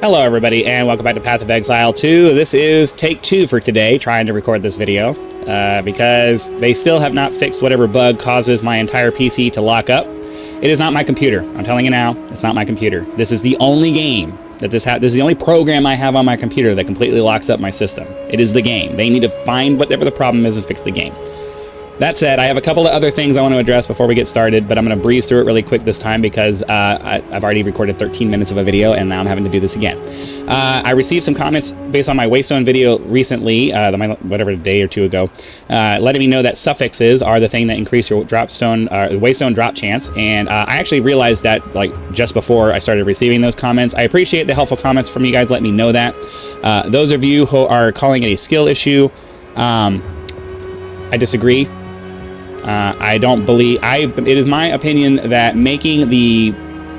Hello everybody and welcome back to Path of Exile 2. This is take 2 for today, trying to record this video, because they still have not fixed whatever bug causes my entire PC to lock up. It is not my computer. I'm telling you now, it's not my computer. This is the only game that this is the only program I have on my computer that completely locks up my system. It is the game. They need to find whatever the problem is and fix the game. That said, I have a couple of other things I want to address before we get started, but I'm going to breeze through it really quick this time because I've already recorded 13 minutes of a video and now I'm having to do this again. I received some comments based on my Waystone video recently, whatever, a day or two ago, letting me know that suffixes are the thing that increase your Waystone drop chance, and I actually realized that like just before I started receiving those comments. I appreciate the helpful comments from you guys letting me know that. Those of you who are calling it a skill issue, I disagree. I don't believe, it is my opinion that making the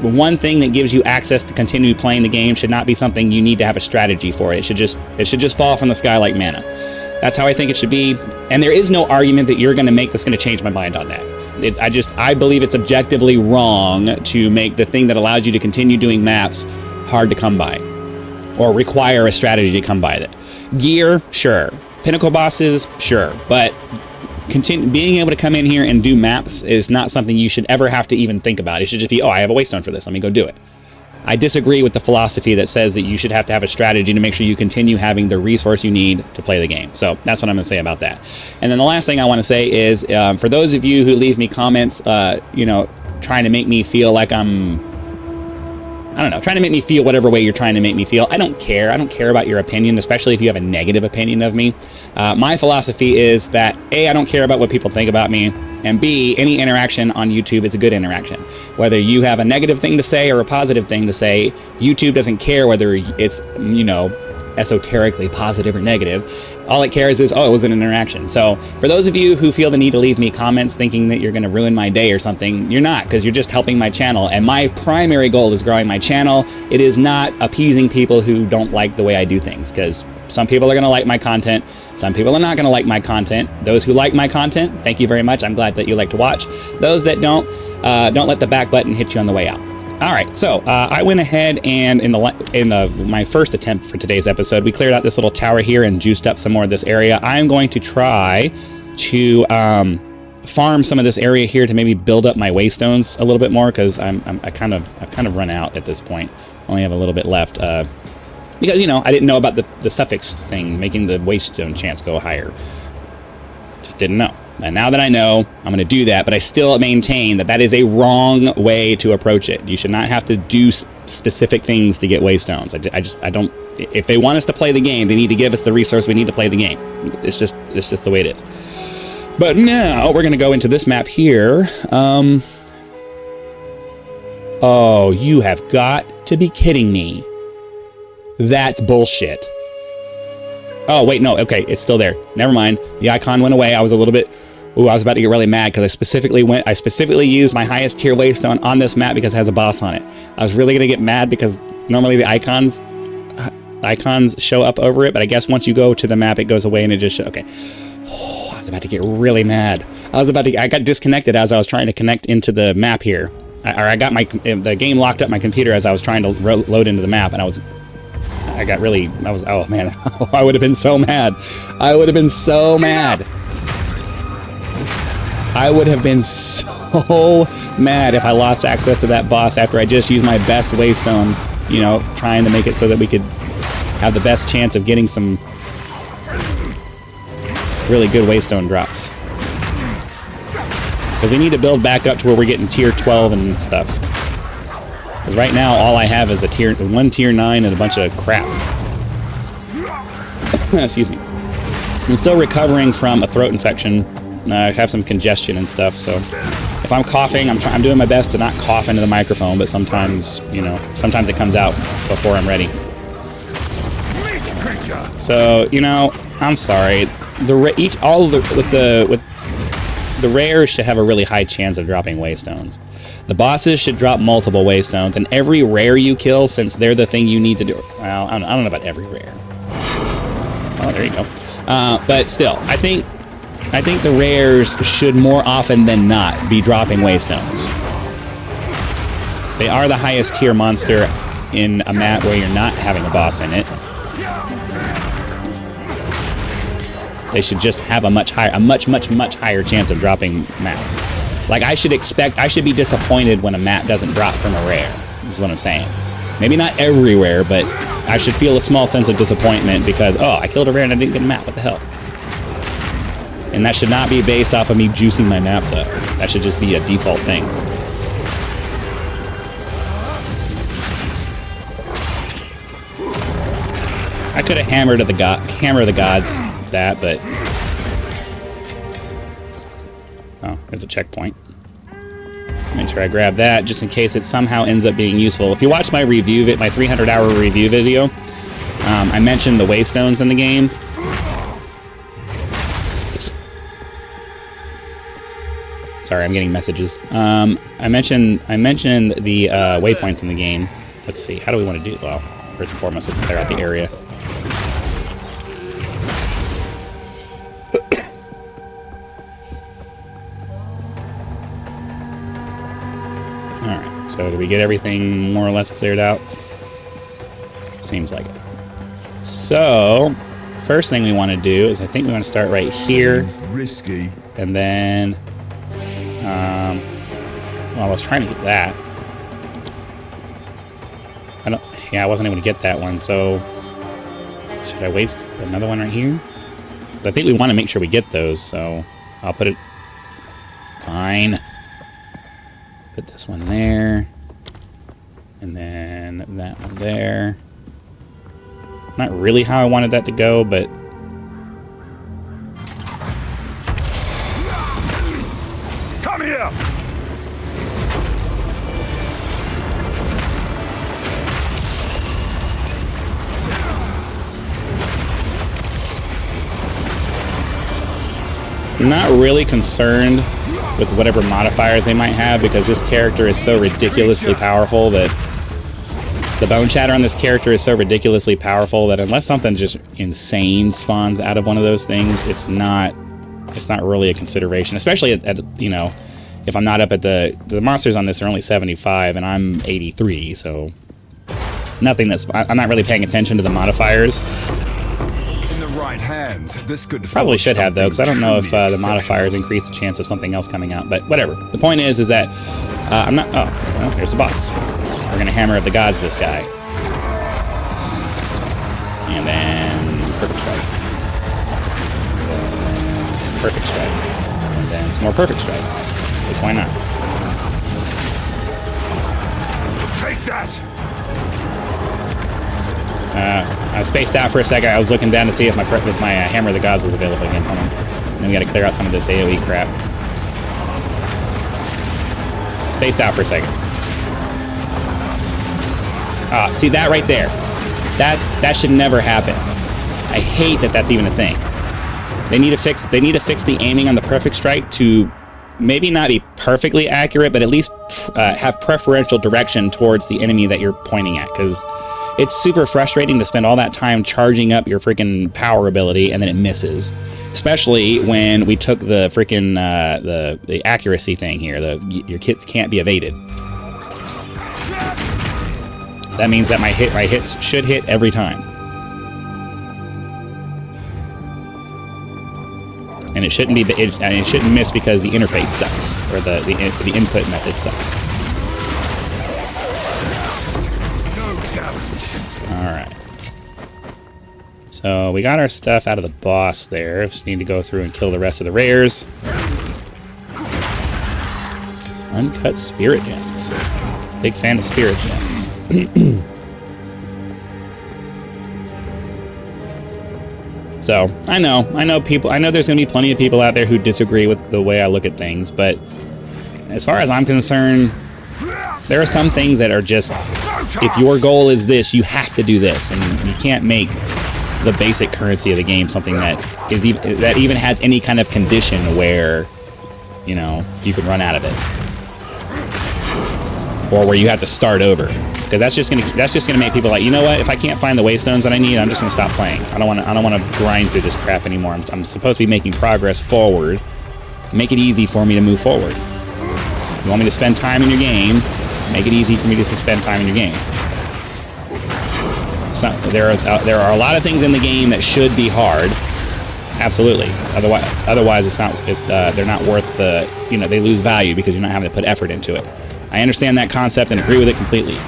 one thing that gives you access to continue playing the game should not be something you need to have a strategy for. It should just fall from the sky like manna. That's how I think it should be. And there is no argument that you're going to make that's going to change my mind on that. I believe it's objectively wrong to make the thing that allows you to continue doing maps hard to come by or require a strategy to come by it. Gear, sure. Pinnacle bosses, sure. But being able to come in here and do maps is not something you should ever have to even think about. It should just be, oh, I have a Waystone for this, let me go do it. I disagree with the philosophy that says that you should have to have a strategy to make sure you continue having the resource you need to play the game. So that's what I'm going to say about that. And then the last thing I want to say is, for those of you who leave me comments, trying to make me feel like trying to make me feel whatever way you're trying to make me feel. I don't care. I don't care about your opinion, especially if you have a negative opinion of me. My philosophy is that A, I don't care about what people think about me, and B, any interaction on YouTube is a good interaction. Whether you have a negative thing to say or a positive thing to say, YouTube doesn't care whether it's, esoterically positive or negative. All it cares is, oh, it was an interaction. So for those of you who feel the need to leave me comments thinking that you're going to ruin my day or something, you're not, because you're just helping my channel. And my primary goal is growing my channel. It is not appeasing people who don't like the way I do things, because some people are going to like my content. Some people are not going to like my content. Those who like my content, thank you very much. I'm glad that you like to watch. Those that don't let the back button hit you on the way out. All right, so I went ahead and in my first attempt for today's episode, we cleared out this little tower here and juiced up some more of this area. I'm going to try to farm some of this area here to maybe build up my Waystones a little bit more, because I've kind of run out at this point. Only have a little bit left because I didn't know about the suffix thing making the Waystone chance go higher. Just didn't know. And now that I know, I'm going to do that, but I still maintain that that is a wrong way to approach it. You should not have to do specific things to get Waystones. I don't, if they want us to play the game, they need to give us the resource we need to play the game. It's just the way it is. But now we're going to go into this map here. Oh, you have got to be kidding me. That's bullshit. Oh, wait, no, okay, it's still there. Never mind. The icon went away. I was a little bit... Ooh, I was about to get really mad because I specifically used my highest tier Waystone on this map because it has a boss on it. I was really going to get mad because normally the icons show up over it, but I guess once you go to the map, it goes away and it just shows... Okay. Oh, I was about to get really mad. I got disconnected as I was trying to connect into the map here. The game locked up my computer as I was trying to load into the map, and oh man, I would have been so mad. I would have been so mad if I lost access to that boss after I just used my best Waystone, trying to make it so that we could have the best chance of getting some really good Waystone drops. Because we need to build back up to where we're getting tier 12 and stuff. Because right now, all I have is one tier 9 and a bunch of crap. Excuse me. I'm still recovering from a throat infection. I have some congestion and stuff, so if I'm coughing, I'm doing my best to not cough into the microphone, but sometimes, sometimes it comes out before I'm ready. So, I'm sorry. The rares should have a really high chance of dropping Waystones. The bosses should drop multiple Waystones, and every rare you kill, since they're the thing you need to do... Well, I don't know about every rare. Oh, there you go. But still, I think the rares should more often than not be dropping Waystones. They are the highest tier monster. in a map where you're not having a boss in it. They should just have a much higher chance of dropping maps. Like, I should be disappointed when a map doesn't drop from a rare. Is what I'm saying. Maybe not everywhere, but I should feel a small sense of disappointment because, oh, I killed a rare and I didn't get a map. What the hell? And that should not be based off of me juicing my maps up. That should just be a default thing. I could have hammered the gods that, but oh, there's a checkpoint. Make sure I grab that just in case it somehow ends up being useful. If you watch my review, my 300-hour review video, I mentioned the Waystones in the game. Sorry, I'm getting messages. I mentioned the waypoints in the game. Let's see, how do we want to do it? Well, first and foremost, let's clear out the area. Alright, so did we get everything more or less cleared out? Seems like it. So, first thing we want to do is I think we want to start right here. Risky. And then, well, I was trying to get that. I wasn't able to get that one, so should I waste another one right here? I think we want to make sure we get those, so I'll put it, fine. Put this one there, and then that one there. Not really how I wanted that to go, but come here. I'm not really concerned with whatever modifiers they might have because this character is so ridiculously powerful that the bone shatter on this character is so ridiculously powerful that unless something just insane spawns out of one of those things, it's not really a consideration, especially at you know, if I'm not up at the monsters on this are only 75 and I'm 83, so nothing I'm not really paying attention to the modifiers. Right hands. This could probably should have though, because I don't know if the modifiers increase the chance of something else coming out. But whatever. The point is that I'm not. Oh, well, there's the boss. We're gonna hammer at the gods this guy, and then perfect strike, perfect strike, and then some more perfect strike. Because why not? Take that. I spaced out for a second. I was looking down to see if my Hammer of the Gods was available again. Hold on. And then we got to clear out some of this AoE crap. Spaced out for a second. See that right there? That should never happen. I hate that that's even a thing. They need to fix the aiming on the perfect strike to maybe not be perfectly accurate, but at least have preferential direction towards the enemy that you're pointing at, because it's super frustrating to spend all that time charging up your freaking power ability and then it misses. Especially when we took the freaking the accuracy thing here. Your hits can't be evaded. That means that my hits should hit every time. And it shouldn't be it shouldn't miss because the interface sucks, or the input method sucks. Alright. So we got our stuff out of the boss there. Just need to go through and kill the rest of the rares. Uncut spirit gems. Big fan of spirit gems. So, I know there's going to be plenty of people out there who disagree with the way I look at things, but as far as I'm concerned, there are some things that are just, if your goal is this, you have to do this, and you can't make the basic currency of the game something that even has any kind of condition where, you know, you can run out of it, or where you have to start over, because that's just gonna make people like, you know what? If I can't find the Waystones that I need, I'm just gonna stop playing. I don't want to grind through this crap anymore. I'm supposed to be making progress forward. Make it easy for me to move forward. You want me to spend time in your game? Make it easy for me to spend time in your game. there are a lot of things in the game that should be hard. Absolutely. Otherwise, they're not worth the, they lose value because you're not having to put effort into it. I understand that concept and agree with it completely.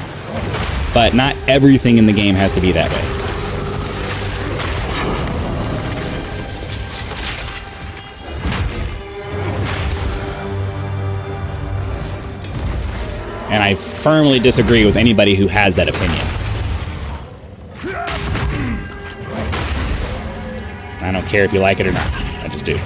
But not everything in the game has to be that way. And I firmly disagree with anybody who has that opinion. I don't care if you like it or not. I just do.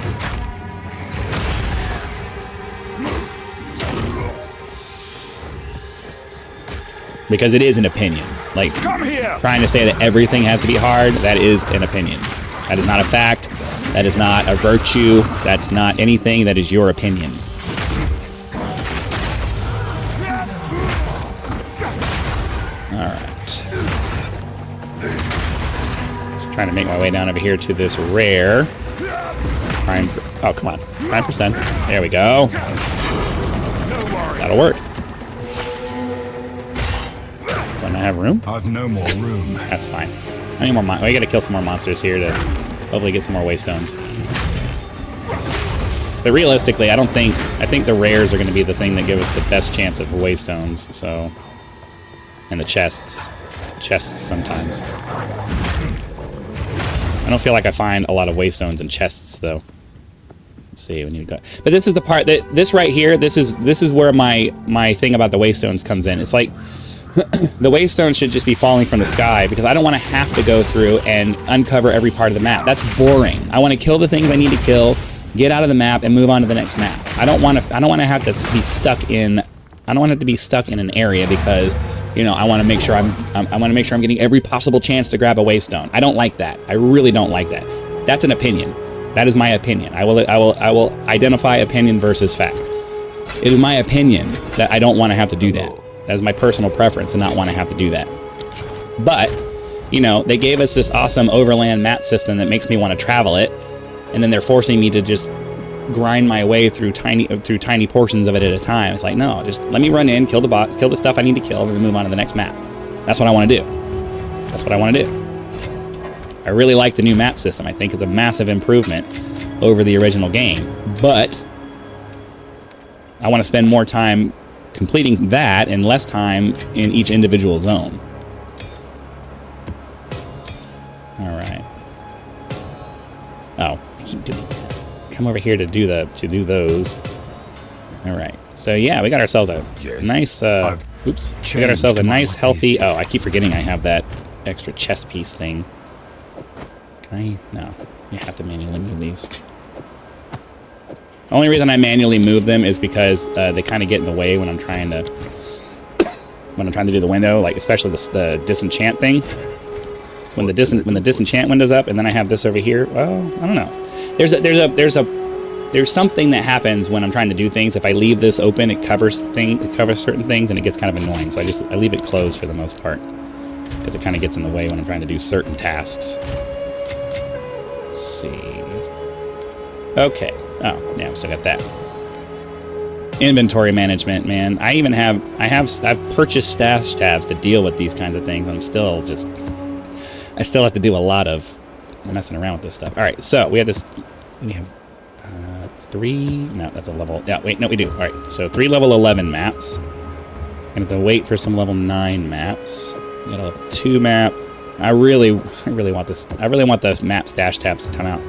Because it is an opinion. Like, trying to say that everything has to be hard, that is an opinion. That is not a fact. That is not a virtue. That's not anything. That is your opinion. Alright. Just trying to make my way down over here to this rare. Oh, come on. Prime for stun. There we go. That'll work. Don't I have room? I've no more room. That's fine. I need more. We gotta kill some more monsters here to hopefully get some more Waystones. But realistically, I think the rares are going to be the thing that give us the best chance of Waystones. So, and the chests sometimes. I don't feel like I find a lot of Waystones and chests though. Let's see, we need to go. But this is the part that this right here. This is where my thing about the Waystones comes in. It's like. The Waystone should just be falling from the sky because I don't want to have to go through and uncover every part of the map. That's boring. I want to kill the things I need to kill, get out of the map, and move on to the next map. I don't want to have to be stuck in. I don't want it to be stuck in an area because, I want to make sure I'm getting every possible chance to grab a Waystone. I don't like that. I really don't like that. That's an opinion. That is my opinion. I will identify opinion versus fact. It is my opinion that I don't want to have to do that. That is my personal preference and not want to have to do that. But, they gave us this awesome overland map system that makes me want to travel it, and then they're forcing me to just grind my way through tiny portions of it at a time. It's like, no, just let me run in, kill the stuff I need to kill, and then move on to the next map. That's what I want to do. That's what I want to do. I really like the new map system. I think it's a massive improvement over the original game, but I want to spend more time completing that and less time in each individual zone. Alright. Oh, I keep come over here to do those. Alright. So yeah, we got ourselves a nice oops. We got ourselves a nice healthy I keep forgetting I have that extra chest piece thing. Can I? No. You have to manually move these. The only reason I manually move them is because they kind of get in the way when I'm trying to do the window, like especially the disenchant thing. When the disenchant window's up, and then I have this over here. Well, I don't know. There's something that happens when I'm trying to do things. If I leave this open, it covers certain things, and it gets kind of annoying. So I leave it closed for the most part because it kind of gets in the way when I'm trying to do certain tasks. Let's see. Okay. Oh, yeah, I've still got that. Inventory management, man. I've purchased stash tabs to deal with these kinds of things. I still have to do a lot of messing around with this stuff. All right, so we have 3. No, that's a level. Yeah, wait, no, we do. All right, so 3 level 11 maps. I'm gonna have to wait for some level 9 maps. We got a level 2 map. I really want this. I really want the map stash tabs to come out.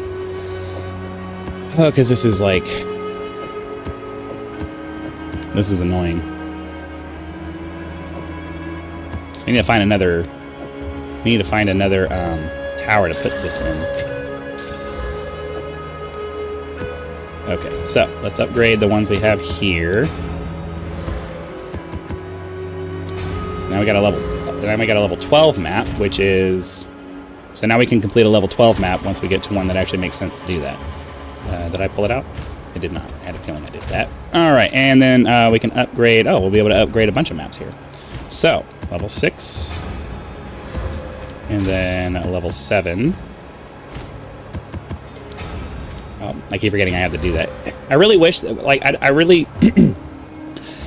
Oh, because this is annoying. So we need to find another. Tower to put this in. Okay, so let's upgrade the ones we have here. So now we got a level 12 map, which is. So now we can complete a level 12 map once we get to one that actually makes sense to do that. Did I pull it out? I did not. I had a feeling I did that. All right, and then we can upgrade. Oh, we'll be able to upgrade a bunch of maps here. So, level 6. And then level 7. Oh, I keep forgetting I have to do that. I really wish, I really...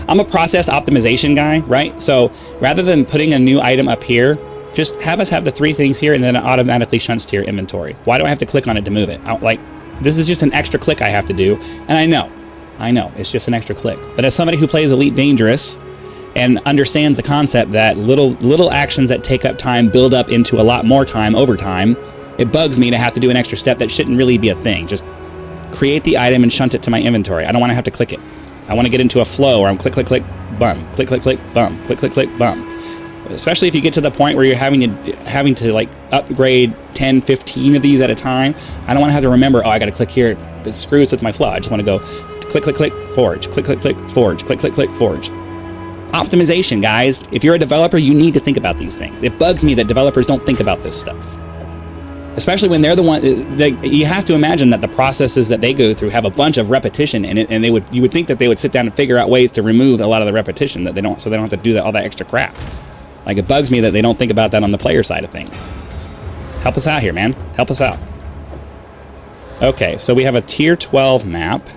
I'm a process optimization guy, right? So, rather than putting a new item up here, Just have us have the 3 things here, and then it automatically shunts to your inventory. Why do I have to click on it to move it? Like, this is just an extra click I have to do, and I know, it's just an extra click. But as somebody who plays Elite Dangerous and understands the concept that little actions that take up time build up into a lot more time over time, it bugs me to have to do an extra step that shouldn't really be a thing. Just create the item and shunt it to my inventory. I don't want to have to click it. I want to get into a flow where I'm click, click, click, bum, click, click, click, bum, click, click, click, bum. Especially if you get to the point where you're having to like upgrade 10, 15 of these at a time. I don't want to have to remember, oh, I got to click here. It screws with my flow. I just want to go click, click, click, forge, click, click, click, forge, click, click, click, forge. Optimization, guys. If you're a developer, you need to think about these things. It bugs me that developers don't think about this stuff. Especially when they're the one, you have to imagine that the processes that they go through have a bunch of repetition in it, and you would think that they would sit down and figure out ways to remove a lot of the repetition that they don't, so they don't have to do all that extra crap. Like, it bugs me that they don't think about that on the player side of things. Help us out here, man. Help us out. Okay, so we have a tier 12 map.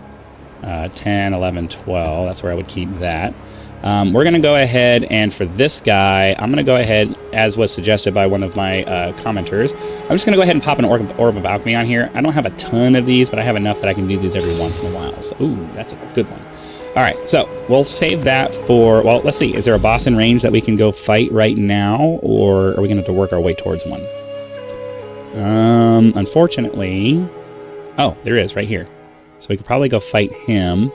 10, 11, 12. That's where I would keep that. We're going to go ahead, and for this guy, I'm going to go ahead, as was suggested by one of my commenters, I'm just going to go ahead and pop an Orb of Alchemy on here. I don't have a ton of these, but I have enough that I can do these every once in a while. So, ooh, that's a good one. All right, so we'll save that for, well, let's see. Is there a boss in range that we can go fight right now, or are we going to have to work our way towards one? Unfortunately, oh, there is, right here. So we could probably go fight him.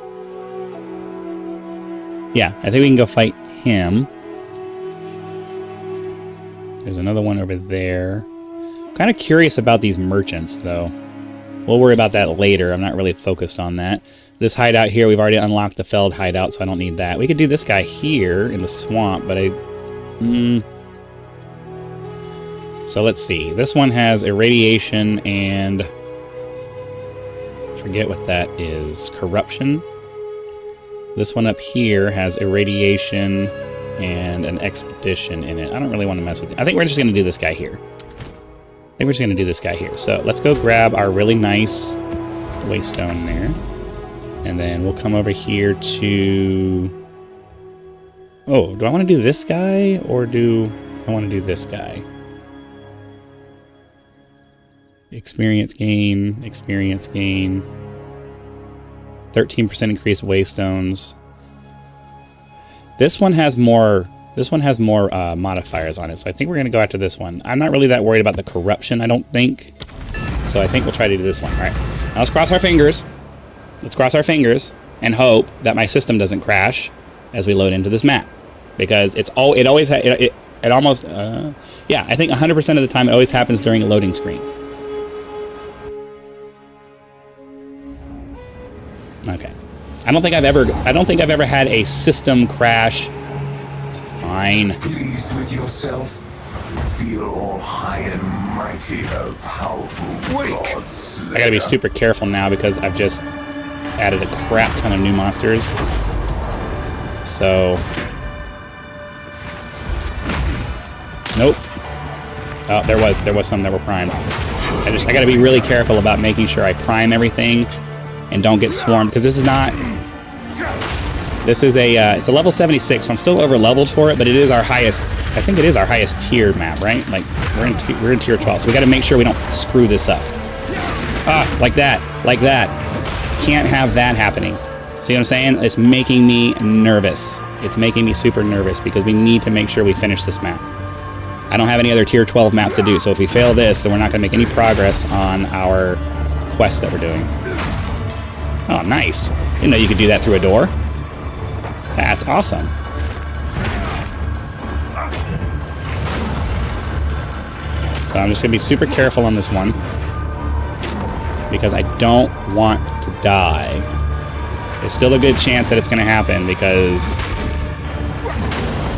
Yeah, I think we can go fight him. There's another one over there. Kind of curious about these merchants, though. We'll worry about that later. I'm not really focused on that. This hideout here, we've already unlocked the Feld hideout, so I don't need that. We could do this guy here in the swamp, but So let's see. This one has irradiation and... I forget what that is. Corruption. This one up here has irradiation and an expedition in it. I don't really want to mess with it. I think we're just going to do this guy here. So let's go grab our really nice Waystone there. And then we'll come over here to... Oh, do I want to do this guy or do I want to do this guy? Experience gain. 13% increased Waystones. This one has more modifiers on it, so I think we're going to go after this one. I'm not really that worried about the corruption, I don't think. So I think we'll try to do this one. All right, now let's cross our fingers. Let's cross our fingers and hope that my system doesn't crash as we load into this map, because it always I think 100% of the time it always happens during a loading screen. Okay. I don't think I've ever had a system crash. Fine. Pleased with yourself? Feel all high and mighty, how powerful gods. I gotta be super careful now because I've just added a crap ton of new monsters. So... Nope. Oh, there was some that were primed. I gotta be really careful about making sure I prime everything and don't get swarmed, because this is it's a level 76, so I'm still over leveled for it, but it is our highest, I think it is our highest tier map, right? Like, we're in tier 12, so we gotta make sure we don't screw this up. Ah, like that. Can't have that happening. See what I'm saying? It's making me nervous. It's making me super nervous, because we need to make sure we finish this map. I don't have any other tier 12 maps to do, so if we fail this, then we're not gonna make any progress on our quest that we're doing. Oh, nice. Didn't know you could do that through a door. That's awesome. So I'm just going to be super careful on this one, because I don't want to die. There's still a good chance that it's going to happen, because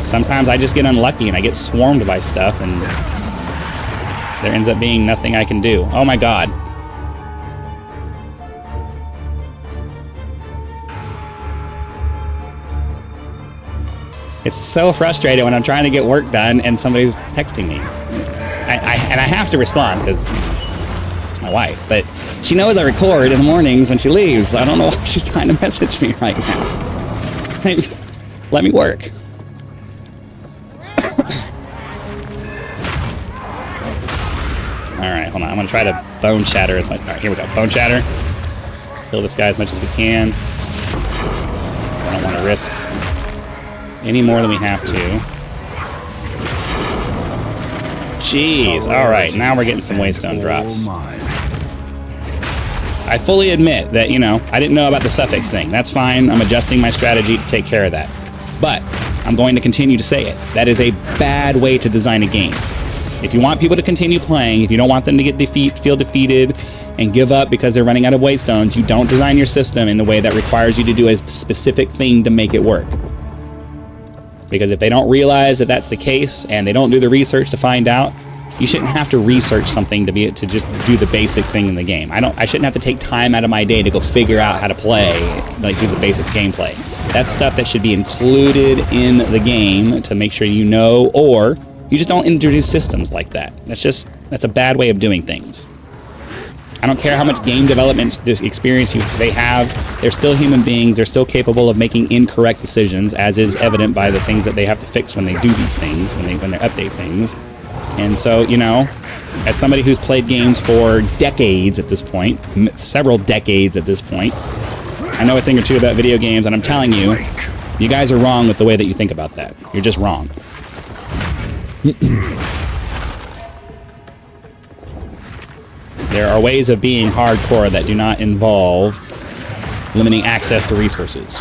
sometimes I just get unlucky and I get swarmed by stuff and there ends up being nothing I can do. Oh my god. It's so frustrating when I'm trying to get work done and somebody's texting me. And I have to respond because it's my wife, but she knows I record in the mornings when she leaves. I don't know why she's trying to message me right now. Let me work. Alright, hold on. I'm going to try to bone shatter as much. Alright, here we go. Bone shatter. Kill this guy as much as we can. I don't want to risk any more than we have to. Jeez. Alright, now we're getting some Waystone drops. I fully admit that, you know, I didn't know about the suffix thing. That's fine. I'm adjusting my strategy to take care of that. But I'm going to continue to say it. That is a bad way to design a game. If you want people to continue playing, if you don't want them to feel defeated and give up because they're running out of Waystones, you don't design your system in the way that requires you to do a specific thing to make it work. Because if they don't realize that that's the case and they don't do the research to find out, you shouldn't have to research something to just do the basic thing in the game. I shouldn't have to take time out of my day to go figure out how to play, like do the basic gameplay. That's stuff that should be included in the game to make sure you know, or you just don't introduce systems like that. That's a bad way of doing things. I don't care how much game development experience they have. They're still human beings. They're still capable of making incorrect decisions, as is evident by the things that they have to fix when they do these things, when they update things. And so, you know, as somebody who's played games for decades at this point, several decades at this point, I know a thing or two about video games, and I'm telling you, you guys are wrong with the way that you think about that. You're just wrong. There are ways of being hardcore that do not involve limiting access to resources.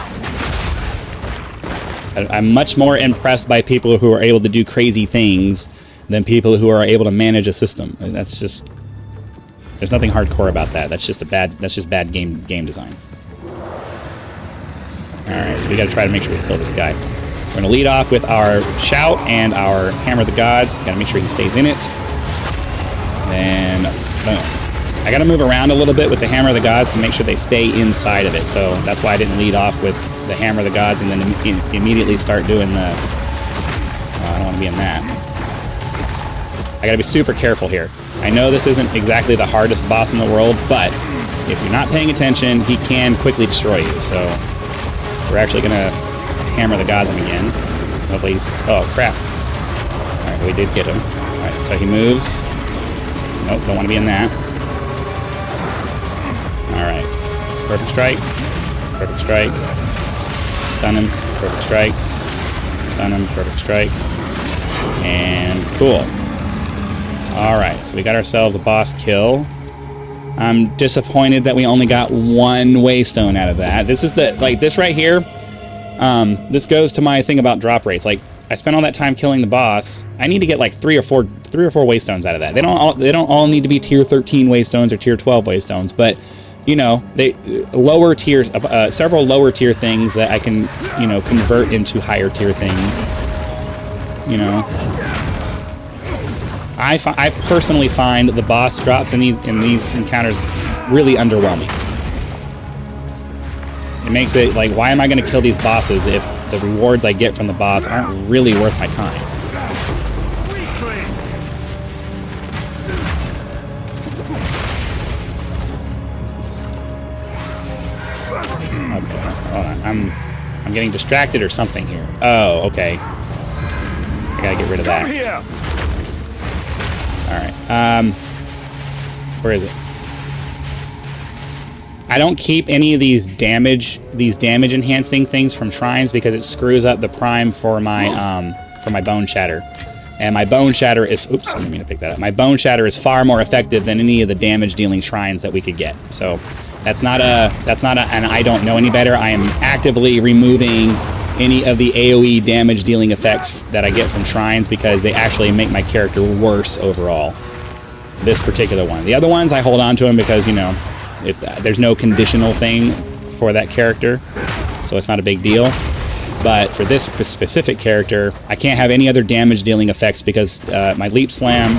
I'm much more impressed by people who are able to do crazy things than people who are able to manage a system. That's just, there's nothing hardcore about that. That's just bad game design. Alright, so we gotta try to make sure we kill this guy. We're gonna lead off with our shout and our hammer of the gods. Gotta make sure he stays in it. Then, boom. I gotta move around a little bit with the hammer of the gods to make sure they stay inside of it. So that's why I didn't lead off with the hammer of the gods and then immediately start doing the... I don't want to be in that. I gotta be super careful here. I know this isn't exactly the hardest boss in the world, but if you're not paying attention, he can quickly destroy you. So we're actually gonna hammer the gods again. Hopefully he's... Oh, crap. Alright, we did get him. Alright, so he moves. Nope, don't want to be in that. Alright. Perfect strike. Perfect strike. Stun him. Perfect strike. Stun him. Perfect strike. And cool. Alright, so we got ourselves a boss kill. I'm disappointed that we only got one Waystone out of that. This is the... Like, this right here... this goes to my thing about drop rates. Like, I spent all that time killing the boss. I need to get like three or four Waystones out of that. They don't all need to be tier 13 Waystones or tier 12 Waystones, but you know, they lower tier, several lower tier things that I can, you know, convert into higher tier things. You know, I personally find the boss drops in these encounters really underwhelming. It makes it like, why am I going to kill these bosses if the rewards I get from the boss aren't really worth my time? Okay, hold on. I'm getting distracted or something here. Oh, okay. I gotta get rid of that. All right. Where is it? I don't keep any of these damage enhancing things from shrines because it screws up the prime for my bone shatter. And my bone shatter is, oops, I didn't mean to pick that up. My bone shatter is far more effective than any of the damage dealing shrines that we could get. So that's not an I don't know any better. I am actively removing any of the AoE damage dealing effects that I get from shrines because they actually make my character worse overall. This particular one. The other ones I hold on to them because, you know, if there's no conditional thing for that character, so it's not a big deal. But for this specific character, I can't have any other damage dealing effects because my leap slam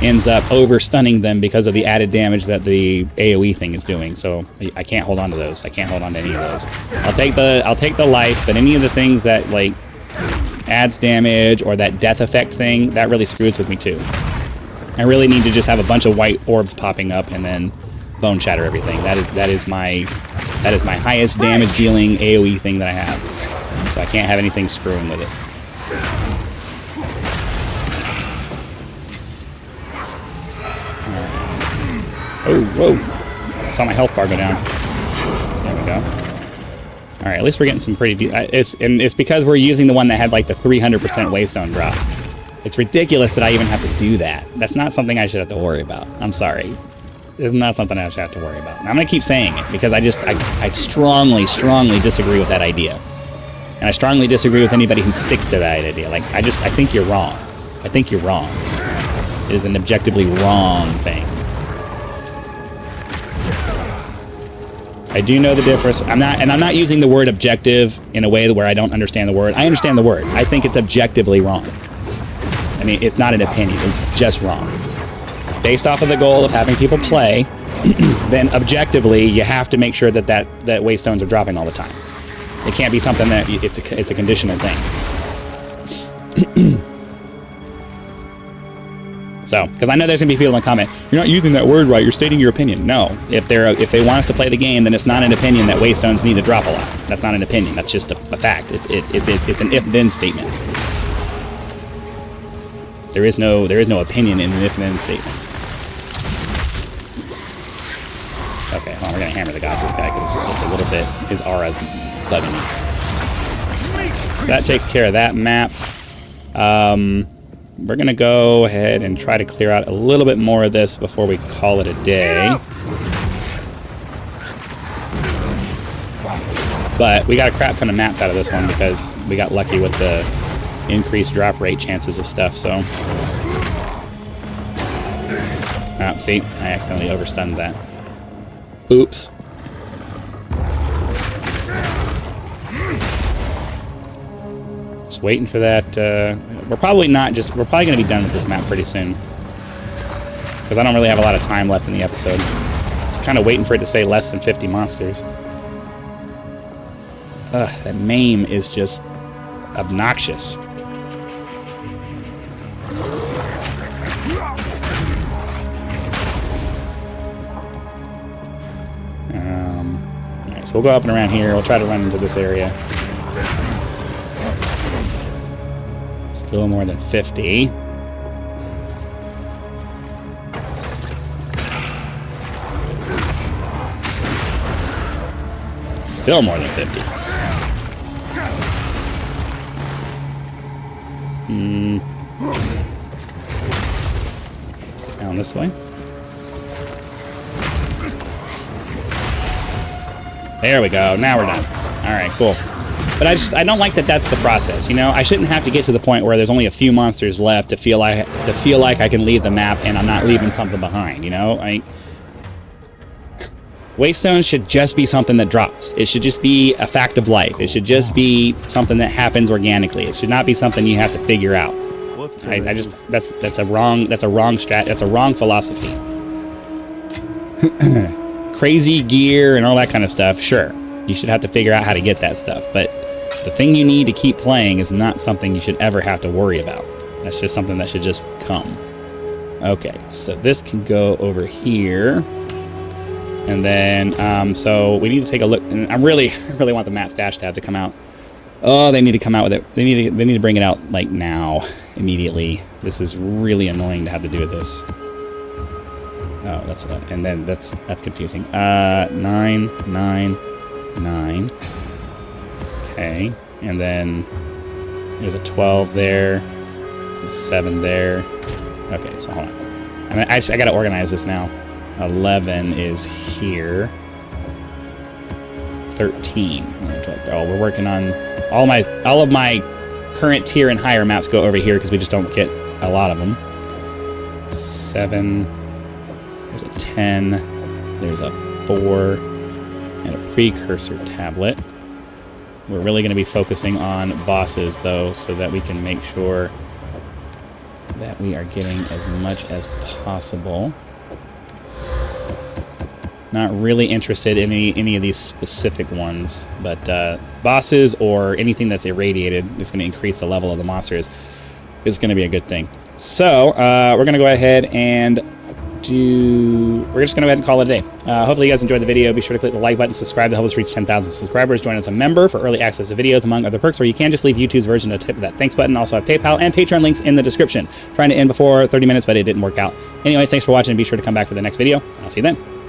ends up over stunning them because of the added damage that the AoE thing is doing. So I can't hold on to those. I can't hold on to any of those. I'll take the life, but any of the things that like adds damage or that death effect thing, that really screws with me too. I really need to just have a bunch of white orbs popping up and then bone shatter everything. That is my highest damage dealing AoE thing that I have. So I can't have anything screwing with it. Oh, whoa. I saw my health bar go down. There we go. All right, at least we're getting some pretty... It's because we're using the one that had like the 300% Waystone drop. It's ridiculous that I even have to do that. That's not something I should have to worry about. I'm sorry. It's not something I should have to worry about. And I'm going to keep saying it because I strongly, strongly disagree with that idea. And I strongly disagree with anybody who sticks to that idea. Like, I think you're wrong. I think you're wrong. It is an objectively wrong thing. I do know the difference. I'm not using the word objective in a way where I don't understand the word. I understand the word. I think it's objectively wrong. I mean, it's not an opinion. It's just wrong. Based off of the goal of having people play, then objectively, you have to make sure that Waystones are dropping all the time. It can't be something that it's a conditional thing. So, because I know there's gonna be people in the comment, you're not using that word right, you're stating your opinion. No, if they want us to play the game, then it's not an opinion that Waystones need to drop a lot. That's not an opinion. That's just a fact. It's an if-then statement. There is no opinion in an if-then statement. Okay, hold on, we're gonna hammer the Gosses guy because it's a little bit, his aura's bugging me. So that takes care of that map. We're going to go ahead and try to clear out a little bit more of this before we call it a day. But we got a crap ton of maps out of this one because we got lucky with the increased drop rate chances of stuff, so... Oh, see? I accidentally overstunned that. Oops. Just waiting for that. We're probably going to be done with this map pretty soon. Because I don't really have a lot of time left in the episode. Just kind of waiting for it to say less than 50 monsters. Ugh, that MAME is just obnoxious. Alright, so we'll go up and around here. We'll try to run into this area. Still more than 50. Still more than 50. Down this way. There we go. Now we're done. Alright, cool. But I don't like that that's the process, you know? I shouldn't have to get to the point where there's only a few monsters left to feel like I can leave the map and I'm not leaving something behind, you know? Waystone should just be something that drops. It should just be a fact of life. It should just be something that happens organically. It should not be something you have to figure out. That's a wrong philosophy. Crazy gear and all that kind of stuff, sure. You should have to figure out how to get that stuff, but the thing you need to keep playing is not something you should ever have to worry about. That's just something that should just come. Okay, so this can go over here. And then, so we need to take a look. And I really want the map stash tab to come out. Oh, they need to come out with it. They need to bring it out, like, now, immediately. This is really annoying to have to do with this. Oh, that's it. And then that's confusing. 9, 9, 9. Okay, and then there's a 12 there, there's a 7 there. Okay, so hold on. I gotta organize this now. 11 is here. 13. Oh, we're working on all of my current tier and higher maps go over here because we just don't get a lot of them. 7. There's a 10. There's a 4 and a precursor tablet. We're really going to be focusing on bosses, though, so that we can make sure that we are getting as much as possible. Not really interested in any of these specific ones, but bosses or anything that's irradiated is going to increase the level of the monsters is going to be a good thing. So, we're going to go ahead and we're just going to go ahead and call it a day. Hopefully you guys enjoyed the video. Be sure to click the like button, subscribe to help us reach 10,000 subscribers. Join as a member for early access to videos, among other perks, or you can just leave YouTube's version of that thanks button. Also have PayPal and Patreon links in the description. Trying to end before 30 minutes, but it didn't work out. Anyways, thanks for watching, and be sure to come back for the next video. I'll see you then.